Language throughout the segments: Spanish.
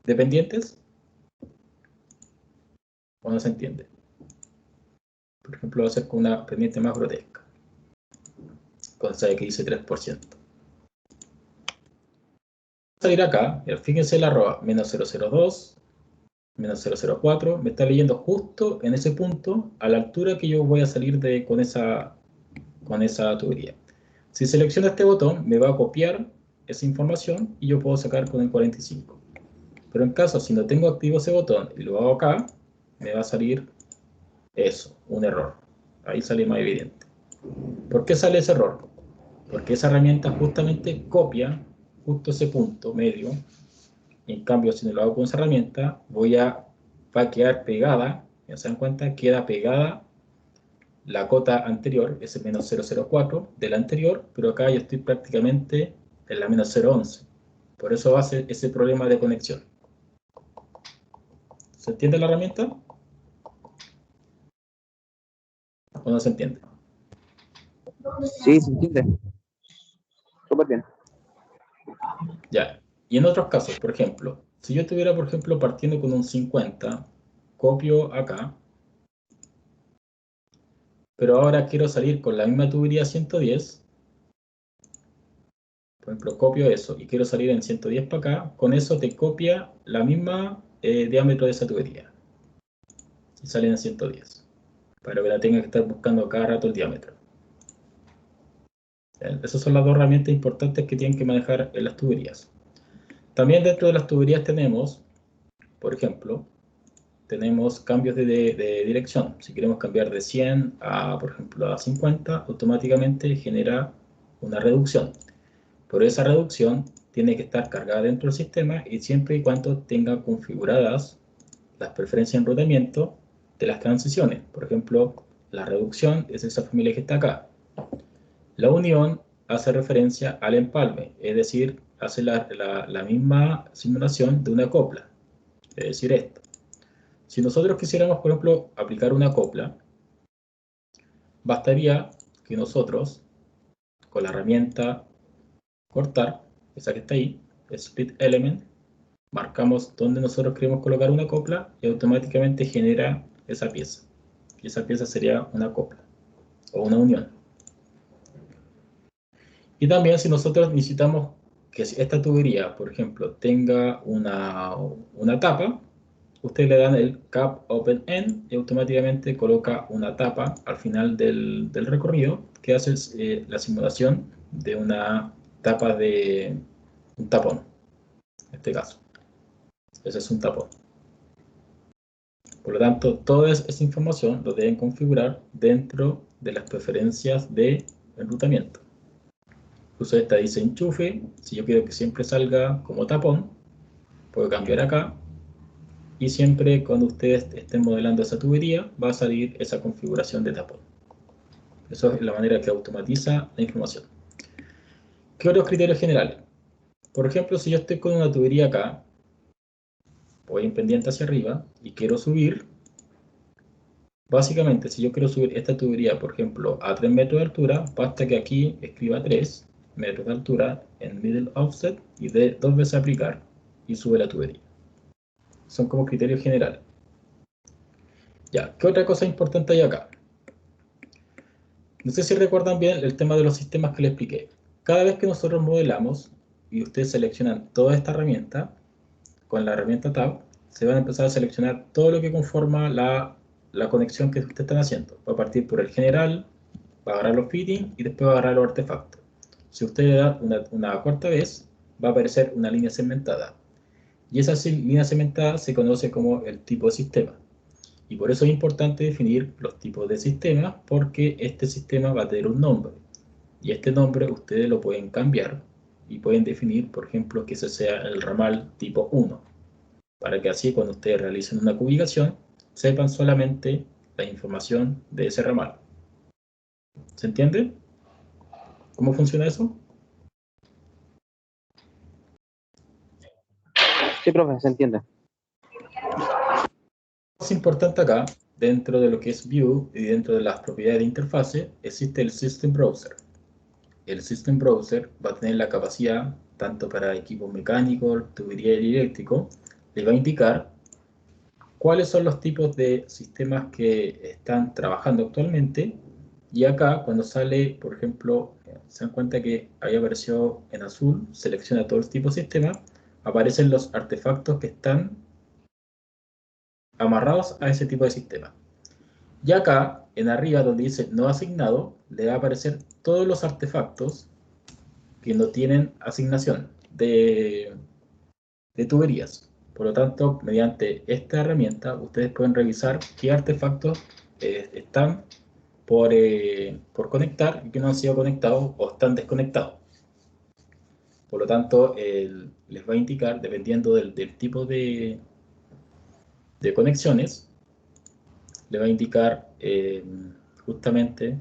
dependientes? ¿O no se entiende? Por ejemplo, va a ser con una pendiente más grotesca. Cosa de que dice 3%. Salir acá, fíjense la arroba, menos 002, menos 004, me está leyendo justo en ese punto, a la altura que yo voy a salir con esa tubería. Si selecciono este botón, me va a copiar esa información y yo puedo sacar con el 45. Pero en caso, si no tengo activo ese botón y lo hago acá, me va a salir eso, un error. Ahí sale más evidente. ¿Por qué sale ese error? Porque esa herramienta justamente copia justo ese punto medio. En cambio, si no lo hago con esa herramienta, va a quedar pegada, ya se dan cuenta, queda pegada la cota anterior, ese menos 004 de la anterior, pero acá yo estoy prácticamente en la menos 011. Por eso va a ser ese problema de conexión. ¿Se entiende la herramienta? ¿O no se entiende? Sí, se entiende. Súper bien. Ya. Y en otros casos, por ejemplo, si yo estuviera, por ejemplo, partiendo con un 50, copio acá, pero ahora quiero salir con la misma tubería 110, por ejemplo, copio eso y quiero salir en 110 para acá, con eso te copia la misma diámetro de esa tubería. Y sale en 110, para que la tenga que estar buscando cada rato el diámetro. Esas son las dos herramientas importantes que tienen que manejar en las tuberías. También dentro de las tuberías tenemos, por ejemplo, tenemos cambios de dirección. Si queremos cambiar de 100 a, por ejemplo, a 50, automáticamente genera una reducción. Pero esa reducción tiene que estar cargada dentro del sistema y siempre y cuando tenga configuradas las preferencias de enrutamiento de las transiciones. Por ejemplo, la reducción es esa familia que está acá. La unión hace referencia al empalme, es decir, hace la misma simulación de una copla, es decir, esto. Si nosotros quisiéramos, por ejemplo, aplicar una copla, bastaría que nosotros, con la herramienta cortar, esa que está ahí, split element, marcamos donde nosotros queremos colocar una copla y automáticamente genera esa pieza. Y esa pieza sería una copla o una unión. Y también si nosotros necesitamos que esta tubería, por ejemplo, tenga una tapa, ustedes le dan el cap open end y automáticamente coloca una tapa al final del recorrido que hace la simulación de una tapa de un tapón, en este caso. Ese es un tapón. Por lo tanto, toda esa información lo deben configurar dentro de las preferencias de enrutamiento. Incluso esta dice enchufe, si yo quiero que siempre salga como tapón, puedo cambiar acá y siempre cuando ustedes estén modelando esa tubería va a salir esa configuración de tapón. Eso es la manera que automatiza la información. ¿Qué otros criterios generales? Por ejemplo, si yo estoy con una tubería acá, voy en pendiente hacia arriba y quiero subir, básicamente si yo quiero subir esta tubería, por ejemplo, a 3 metros de altura, basta que aquí escriba 3 metros de altura en middle offset y dé 2 veces aplicar y sube la tubería. Son como criterios generales. Ya, ¿qué otra cosa importante hay acá? No sé si recuerdan bien el tema de los sistemas que les expliqué. Cada vez que nosotros modelamos y ustedes seleccionan toda esta herramienta, con la herramienta Tab, se van a empezar a seleccionar todo lo que conforma la conexión que ustedes están haciendo. Va a partir por el general, va a agarrar los fittings y después va a agarrar los artefactos. Si usted le da una cuarta vez, va a aparecer una línea segmentada. Y esa línea segmentada se conoce como el tipo de sistema. Y por eso es importante definir los tipos de sistemas, porque este sistema va a tener un nombre. Y este nombre ustedes lo pueden cambiar y pueden definir, por ejemplo, que ese sea el ramal tipo 1, para que así cuando ustedes realicen una cubicación, sepan solamente la información de ese ramal. ¿Se entiende? ¿Cómo funciona eso? Sí, profe, se entiende. Lo más importante acá, dentro de lo que es View y dentro de las propiedades de interfase, existe el System Browser. El System Browser va a tener la capacidad, tanto para equipos mecánicos, tubería y eléctrico, le va a indicar cuáles son los tipos de sistemas que están trabajando actualmente. Y acá, cuando sale, por ejemplo, se dan cuenta que ahí apareció en azul, selecciona todo el tipo de sistema, aparecen los artefactos que están amarrados a ese tipo de sistema. Y acá, en arriba, donde dice no asignado, le va a aparecer todos los artefactos que no tienen asignación de tuberías. Por lo tanto, mediante esta herramienta, ustedes pueden revisar qué artefactos están por conectar y que no han sido conectados o están desconectados. Por lo tanto, les va a indicar, dependiendo del tipo de conexiones, le va a indicar justamente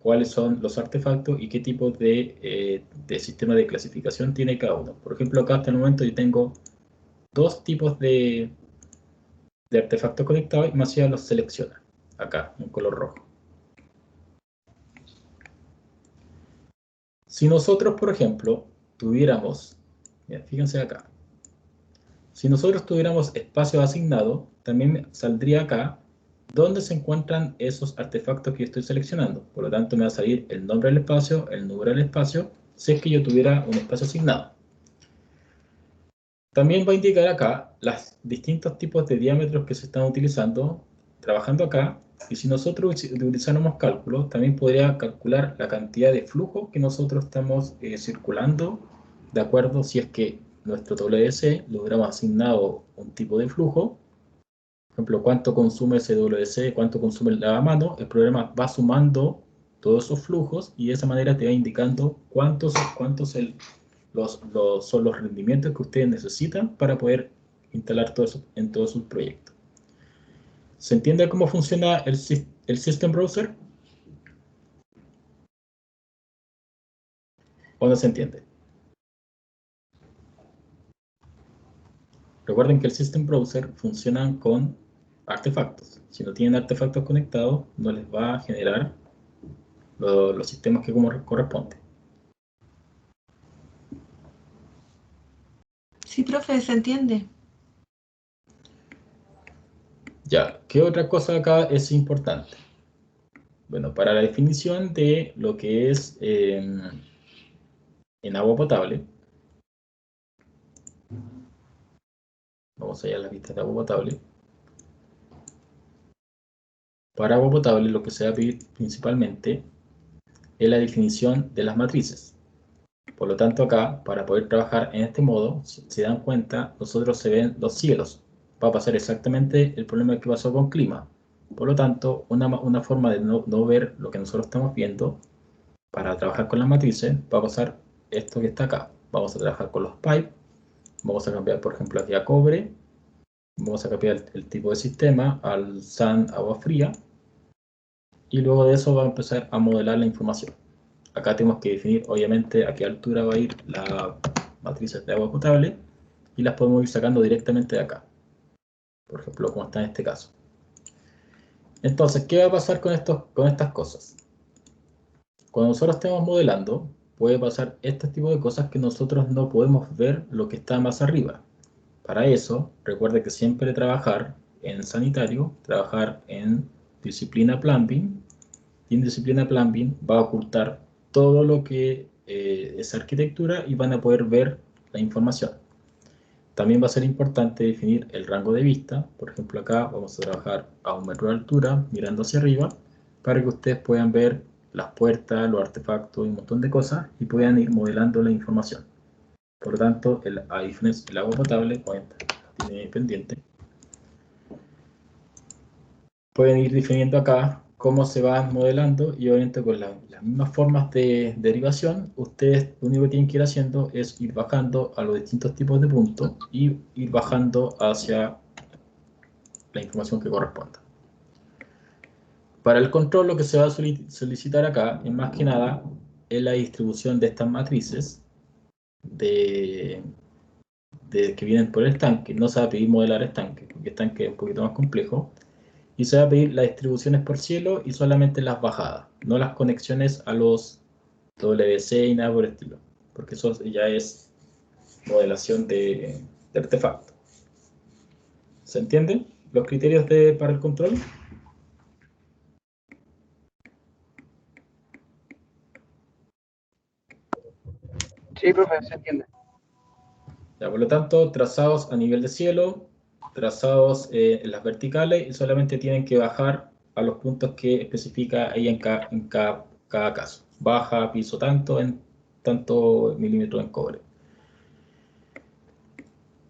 cuáles son los artefactos y qué tipo de sistema de clasificación tiene cada uno. Por ejemplo, acá hasta el momento yo tengo dos tipos de artefactos conectados y más allá los selecciona, acá, en color rojo. Si nosotros, por ejemplo, tuviéramos, mira, fíjense acá, si nosotros tuviéramos espacio asignado, también saldría acá dónde se encuentran esos artefactos que yo estoy seleccionando. Por lo tanto, me va a salir el nombre del espacio, el número del espacio, si es que yo tuviera un espacio asignado. También va a indicar acá los distintos tipos de diámetros que se están utilizando trabajando acá. Y si nosotros utilizáramos cálculos, también podría calcular la cantidad de flujo que nosotros estamos circulando, de acuerdo si es que nuestro WC lo hubiéramos asignado un tipo de flujo. Por ejemplo, cuánto consume ese WC, cuánto consume el lavamanos. El programa va sumando todos esos flujos y de esa manera te va indicando cuántos son los rendimientos que ustedes necesitan para poder instalar todo eso en todos sus proyectos. ¿Se entiende cómo funciona el System Browser? ¿O no se entiende? Recuerden que el System Browser funciona con artefactos. Si no tienen artefactos conectados, no les va a generar los sistemas que corresponde. Sí, profe, se entiende. Ya, ¿qué otra cosa acá es importante? Bueno, para la definición de lo que es en agua potable, vamos allá a las vistas de agua potable. Para agua potable lo que se va a pedir principalmente es la definición de las matrices. Por lo tanto acá, para poder trabajar en este modo, si se dan cuenta, nosotros se ven los cielos. Va a pasar exactamente el problema que pasó con clima. Por lo tanto, una forma de no ver lo que nosotros estamos viendo, para trabajar con las matrices, va a pasar esto que está acá. Vamos a trabajar con los pipes, vamos a cambiar, por ejemplo, aquí a cobre, vamos a cambiar el tipo de sistema al SAN agua fría, y luego de eso va a empezar a modelar la información. Acá tenemos que definir, obviamente, a qué altura va a ir la matrices de agua potable y las podemos ir sacando directamente de acá. Por ejemplo, como está en este caso. Entonces, ¿qué va a pasar con estas cosas? Cuando nosotros estemos modelando, puede pasar este tipo de cosas que nosotros no podemos ver lo que está más arriba. Para eso, recuerde que siempre trabajar en sanitario, trabajar en disciplina plumbing, y en disciplina plumbing va a ocultar todo lo que es arquitectura y van a poder ver la información. También va a ser importante definir el rango de vista. Por ejemplo, acá vamos a trabajar a 1 metro de altura, mirando hacia arriba, para que ustedes puedan ver las puertas, los artefactos y un montón de cosas y puedan ir modelando la información. Por lo tanto, a diferencia del agua potable, tiene pendiente, pueden ir definiendo acá cómo se va modelando y obviamente con las mismas formas de derivación, ustedes lo único que tienen que ir haciendo es ir bajando a los distintos tipos de puntos y ir bajando hacia la información que corresponda. Para el control lo que se va a solicitar acá es más que nada es la distribución de estas matrices que vienen por el estanque. No se va a pedir modelar estanque, porque estanque es un poquito más complejo. Y se va a pedir las distribuciones por cielo y solamente las bajadas, no las conexiones a los WC y nada por el estilo, porque eso ya es modelación de artefacto. ¿Se entienden los criterios para el control? Sí, profe, se entiende. Ya, por lo tanto, trazados a nivel de cielo, trazados en las verticales, y solamente tienen que bajar a los puntos que especifica ahí en cada caso. Baja piso tanto en tanto milímetros en cobre.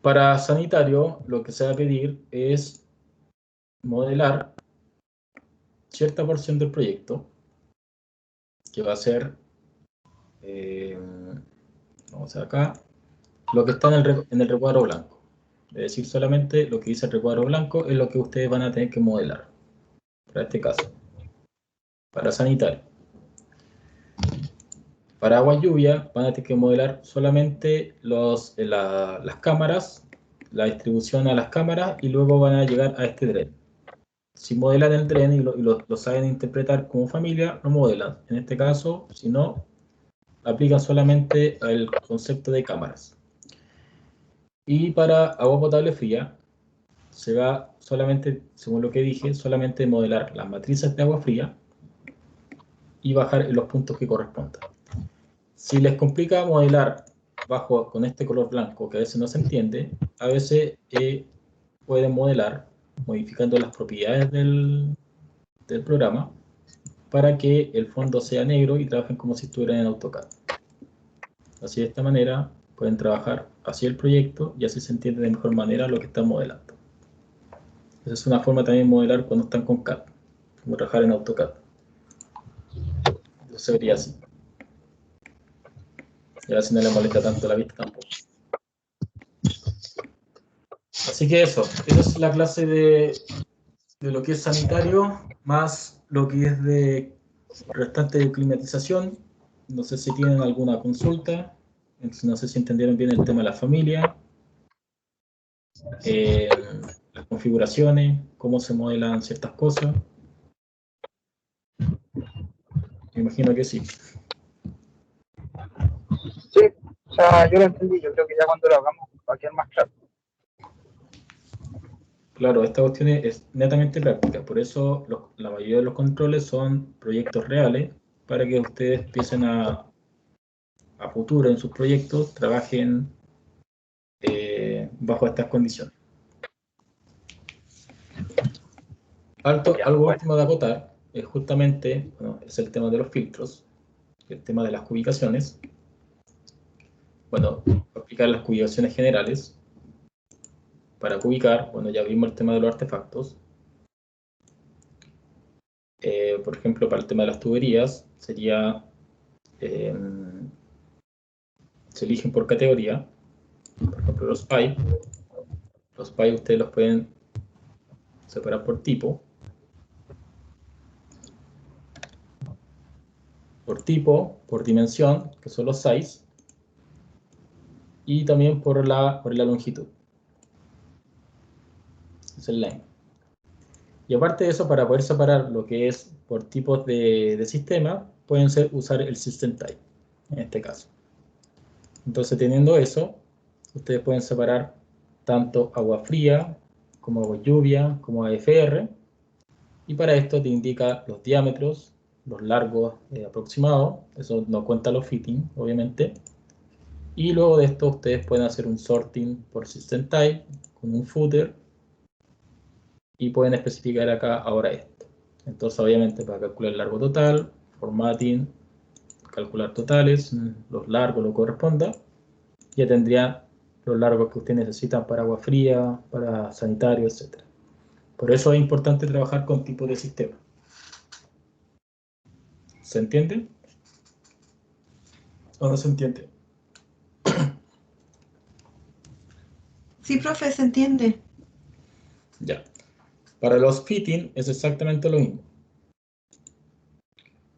Para sanitario, lo que se va a pedir es modelar cierta porción del proyecto, que va a ser, vamos a ver acá, lo que está en el recuadro blanco. Es decir, solamente lo que dice el recuadro blanco es lo que ustedes van a tener que modelar. Para este caso, para sanitario. Para agua lluvia van a tener que modelar solamente las cámaras, la distribución a las cámaras, y luego van a llegar a este tren. Si modelan el tren y lo saben interpretar como familia, lo modelan. En este caso, si no, aplican solamente el concepto de cámaras. Y para agua potable fría, se va solamente, según lo que dije, solamente modelar las matrices de agua fría y bajar en los puntos que correspondan. Si les complica modelar con este color blanco, que a veces no se entiende, a veces pueden modelar modificando las propiedades del programa para que el fondo sea negro y trabajen como si estuvieran en AutoCAD. Así, de esta manera pueden trabajar así el proyecto y así se entiende de mejor manera lo que están modelando. Esa es una forma también de modelar cuando están con CAD, como trabajar en AutoCAD. Eso se vería así. Y ahora si no les molesta tanto la vista tampoco. Así que esa es la clase de lo que es sanitario, más lo que es de restante de climatización. No sé si tienen alguna consulta, no sé si entendieron bien el tema de la familia, las configuraciones, cómo se modelan ciertas cosas. Me imagino que sí. Sí, o sea, yo lo entendí. Yo creo que ya cuando lo hagamos va a quedar más claro. Claro, esta cuestión es netamente práctica, por eso la mayoría de los controles son proyectos reales, para que ustedes empiecen a futuro en sus proyectos, trabajen bajo estas condiciones. Algo último de acotar es justamente, es el tema de los filtros, el tema de las ubicaciones. Bueno, aplicar las ubicaciones generales. Para ubicar, bueno, ya vimos el tema de los artefactos. Por ejemplo, para el tema de las tuberías, sería, se eligen por categoría. Por ejemplo, los pipe. Los pipe ustedes los pueden separar por tipo. Por dimensión, que son los size, y también por la longitud. Es el length. Y aparte de eso, para poder separar lo que es por tipos de sistema, pueden usar el system type, en este caso. Entonces, teniendo eso, ustedes pueden separar tanto agua fría, como agua lluvia, como AFR, y para esto te indica los diámetros, los largos aproximados, eso no cuenta los fitting, obviamente, y luego de esto ustedes pueden hacer un sorting por system type, con un footer, y pueden especificar acá ahora esto. Entonces, obviamente, para calcular el largo total, formatting, calcular totales, los largos, lo corresponda, ya tendría los largos que ustedes necesitan para agua fría, para sanitario, etc. Por eso es importante trabajar con tipos de sistema. ¿Se entiende? ¿O no se entiende? Sí, profe, se entiende. Ya. Para los fitting es exactamente lo mismo.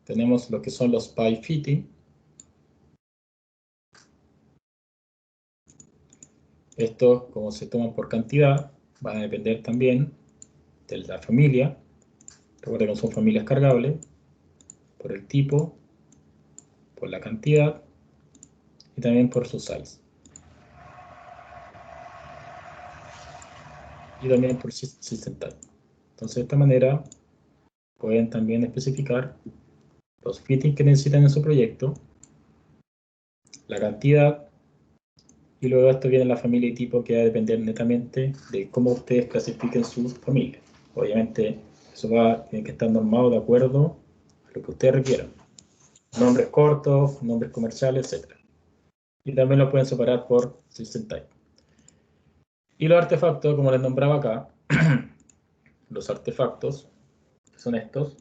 Tenemos lo que son los pipe fitting. Estos, como se toman por cantidad, van a depender también de la familia. Recuerden que son familias cargables, por el tipo, por la cantidad y también por su size. y también por System Type. Entonces, de esta manera, pueden también especificar los fittings que necesitan en su proyecto, la cantidad, y luego esto viene en la familia y tipo, que va a depender netamente de cómo ustedes clasifiquen sus familias. Obviamente, eso tiene que estar normado de acuerdo a lo que ustedes requieran. Nombres cortos, nombres comerciales, etc. Y también lo pueden separar por System Type. Y los artefactos, como les nombraba acá, los artefactos son estos,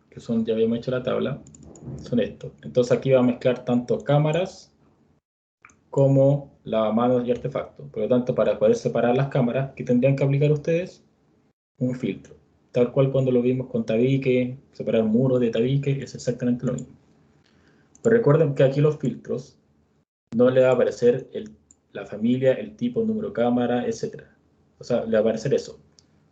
que son, ya habíamos hecho la tabla, son estos. Entonces aquí va a mezclar tanto cámaras como lavamanos y artefactos. Por lo tanto, para poder separar las cámaras, ¿qué tendrían que aplicar ustedes? Un filtro. Tal cual cuando lo vimos con tabique, separar muros de tabique, es exactamente lo mismo. Pero recuerden que aquí los filtros no le va a aparecer la familia, el tipo, el número de cámara, etc. O sea, le va a aparecer eso.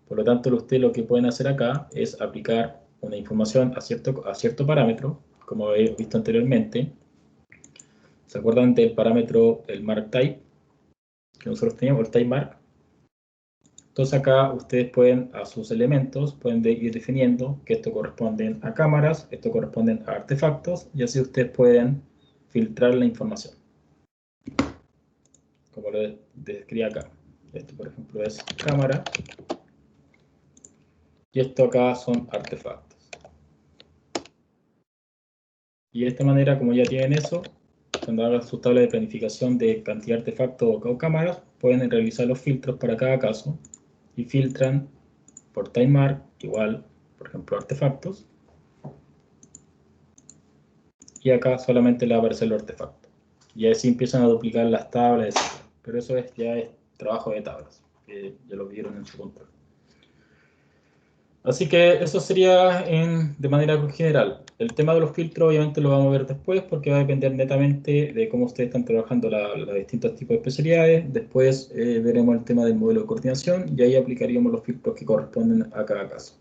Por lo tanto, ustedes lo que pueden hacer acá es aplicar una información a cierto parámetro, como he visto anteriormente. ¿Se acuerdan del parámetro, el mark type, que nosotros teníamos, el type mark? Entonces acá ustedes pueden, a sus elementos, pueden ir definiendo que esto corresponden a cámaras, esto corresponden a artefactos, y así ustedes pueden filtrar la información, como lo describí acá. Esto, por ejemplo, es cámara, y esto acá son artefactos. Y de esta manera, como ya tienen eso, cuando hagan su tabla de planificación de cantidad de artefactos o cámaras, pueden realizar los filtros para cada caso, y filtran por time mark, igual, por ejemplo, artefactos, y acá solamente le va a aparecer el artefacto. Y así empiezan a duplicar las tablas, etc. Pero eso ya es trabajo de tablas, que ya lo vieron en su control. Así que eso sería de manera general. El tema de los filtros obviamente lo vamos a ver después, porque va a depender netamente de cómo ustedes están trabajando los distintos tipos de especialidades. Después veremos el tema del modelo de coordinación y ahí aplicaríamos los filtros que corresponden a cada caso.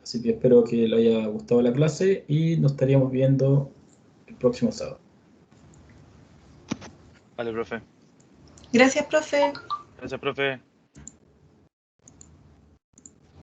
Así que espero que les haya gustado la clase y nos estaríamos viendo el próximo sábado. Vale, profe. Gracias, profe. Gracias, profe.